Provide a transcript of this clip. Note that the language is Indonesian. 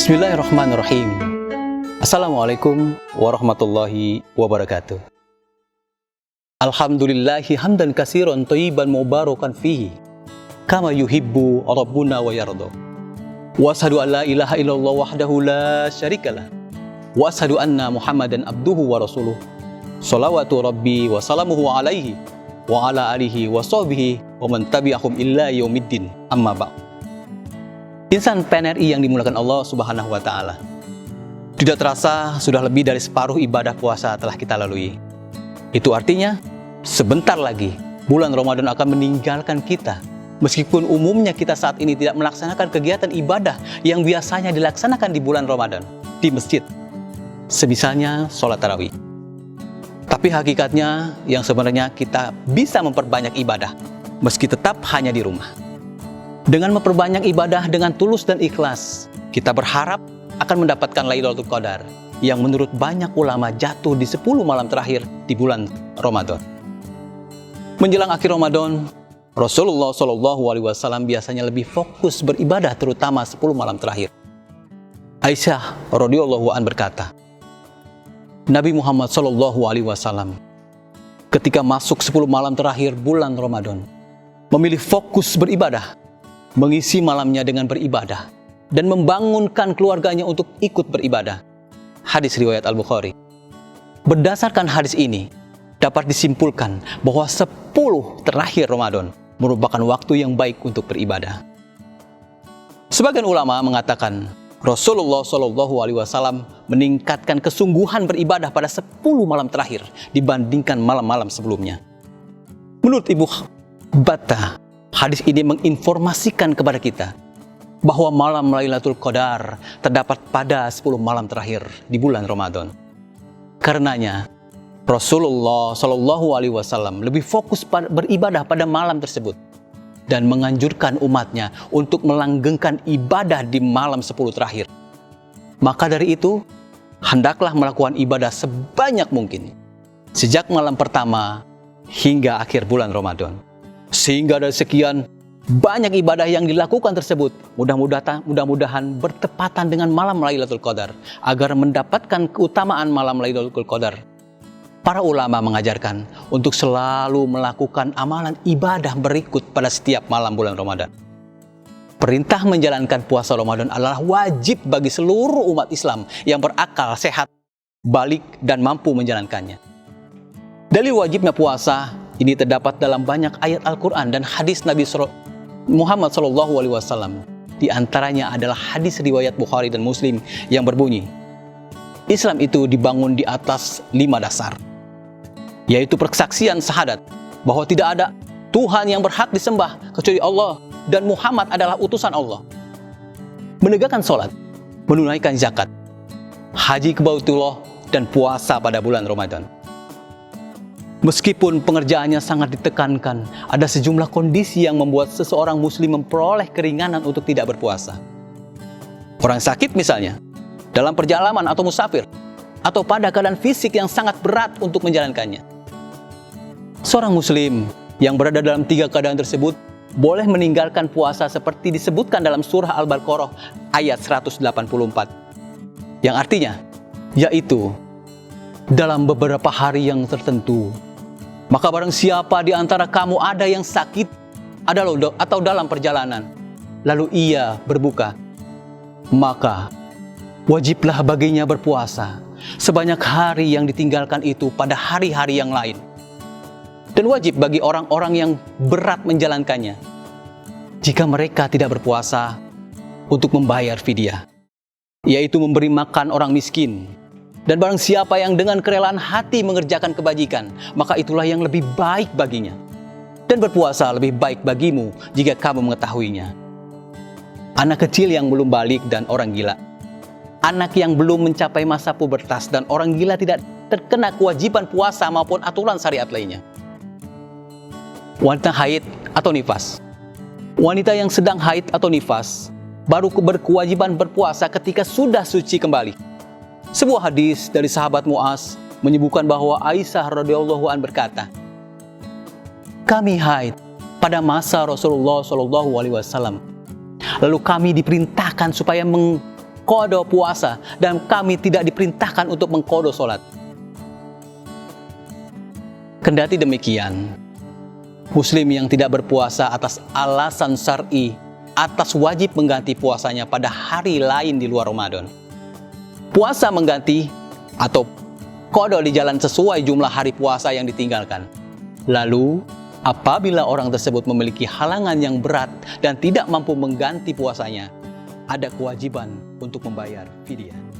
Bismillahirrahmanirrahim. Assalamualaikum warahmatullahi wabarakatuh. Alhamdulillahi hamdan katsiran thayyiban mubarakan fihi kama yuhibbu rabbuna wa yarda. Wa asyhadu an la ilaha illallah wahdahu la syarikalah. Wa asyhadu anna Muhammadan abduhu wa rasuluh. Shalawatu rabbi wa salamuhu alaihi wa ala alihi wa sahbihi wa man tabi'ahum illa yaumiddin. Amma ba'd. Insan PNRI yang dimulakan Allah Subhanahu wa Ta'ala. Tidak terasa sudah lebih dari separuh ibadah puasa telah kita lalui. Itu artinya sebentar lagi bulan Ramadan akan meninggalkan kita. Meskipun umumnya kita saat ini tidak melaksanakan kegiatan ibadah yang biasanya dilaksanakan di bulan Ramadan di masjid, semisalnya sholat tarawih. Tapi hakikatnya yang sebenarnya kita bisa memperbanyak ibadah meski tetap hanya di rumah. Dengan memperbanyak ibadah dengan tulus dan ikhlas, kita berharap akan mendapatkan Lailatul Qadar yang menurut banyak ulama jatuh di 10 malam terakhir di bulan Ramadan. Menjelang akhir Ramadan, Rasulullah SAW biasanya lebih fokus beribadah terutama 10 malam terakhir. Aisyah radhiyallahu an berkata, Nabi Muhammad SAW ketika masuk 10 malam terakhir bulan Ramadan memilih fokus beribadah, mengisi malamnya dengan beribadah, dan membangunkan keluarganya untuk ikut beribadah. Hadis riwayat Al-Bukhari. Berdasarkan hadis ini, dapat disimpulkan bahwa 10 terakhir Ramadan merupakan waktu yang baik untuk beribadah. Sebagian ulama mengatakan, Rasulullah SAW meningkatkan kesungguhan beribadah pada 10 malam terakhir dibandingkan malam-malam sebelumnya. Menurut Ibnu Battah, hadis ini menginformasikan kepada kita bahwa malam Lailatul Qadar terdapat pada 10 malam terakhir di bulan Ramadan. Karenanya, Rasulullah SAW lebih fokus beribadah pada malam tersebut dan menganjurkan umatnya untuk melanggengkan ibadah di malam 10 terakhir. Maka dari itu, hendaklah melakukan ibadah sebanyak mungkin sejak malam pertama hingga akhir bulan Ramadan. Sehingga dari sekian banyak ibadah yang dilakukan tersebut mudah-mudahan bertepatan dengan malam Lailatul Qadar agar mendapatkan keutamaan malam Lailatul Qadar. Para ulama mengajarkan untuk selalu melakukan amalan ibadah berikut pada setiap malam bulan Ramadan. Perintah menjalankan puasa Ramadan adalah wajib bagi seluruh umat Islam yang berakal, sehat, balik, dan mampu menjalankannya. Dalil wajibnya puasa ini terdapat dalam banyak ayat Al-Quran dan hadis Nabi Muhammad SAW. Di antaranya adalah hadis riwayat Bukhari dan Muslim yang berbunyi, Islam itu dibangun di atas 5 dasar, yaitu persaksian syahadat bahwa tidak ada Tuhan yang berhak disembah kecuali Allah dan Muhammad adalah utusan Allah, menegakkan sholat, menunaikan zakat, haji ke Baitullah, dan puasa pada bulan Ramadan. Meskipun pengerjaannya sangat ditekankan, ada sejumlah kondisi yang membuat seseorang muslim memperoleh keringanan untuk tidak berpuasa. Orang sakit misalnya, dalam perjalanan atau musafir, atau pada keadaan fisik yang sangat berat untuk menjalankannya. Seorang muslim yang berada dalam 3 keadaan tersebut boleh meninggalkan puasa seperti disebutkan dalam surah Al-Baqarah ayat 184. Yang artinya, yaitu dalam beberapa hari yang tertentu. Maka barang siapa di antara kamu ada yang sakit atau dalam perjalanan, lalu ia berbuka, maka wajiblah baginya berpuasa sebanyak hari yang ditinggalkan itu pada hari-hari yang lain. Dan wajib bagi orang-orang yang berat menjalankannya, jika mereka tidak berpuasa, untuk membayar fidyah, yaitu memberi makan orang miskin. Dan barang siapa yang dengan kerelaan hati mengerjakan kebajikan, maka itulah yang lebih baik baginya. Dan berpuasa lebih baik bagimu jika kamu mengetahuinya. Anak kecil yang belum balik dan orang gila, anak yang belum mencapai masa pubertas dan orang gila tidak terkena kewajiban puasa maupun aturan syariat lainnya. Wanita haid atau nifas. Wanita yang sedang haid atau nifas baru berkewajiban berpuasa ketika sudah suci kembali. Sebuah hadis dari sahabat Mu'az menyebutkan bahwa Aisyah radhiyallahu an berkata, kami haid pada masa Rasulullah SAW. Lalu kami diperintahkan supaya qada puasa dan kami tidak diperintahkan untuk mengqada sholat. Kendati demikian, Muslim yang tidak berpuasa atas alasan syar'i atas wajib mengganti puasanya pada hari lain di luar Ramadan. Puasa mengganti atau qada di jalan sesuai jumlah hari puasa yang ditinggalkan. Lalu, apabila orang tersebut memiliki halangan yang berat dan tidak mampu mengganti puasanya, ada kewajiban untuk membayar fidyah.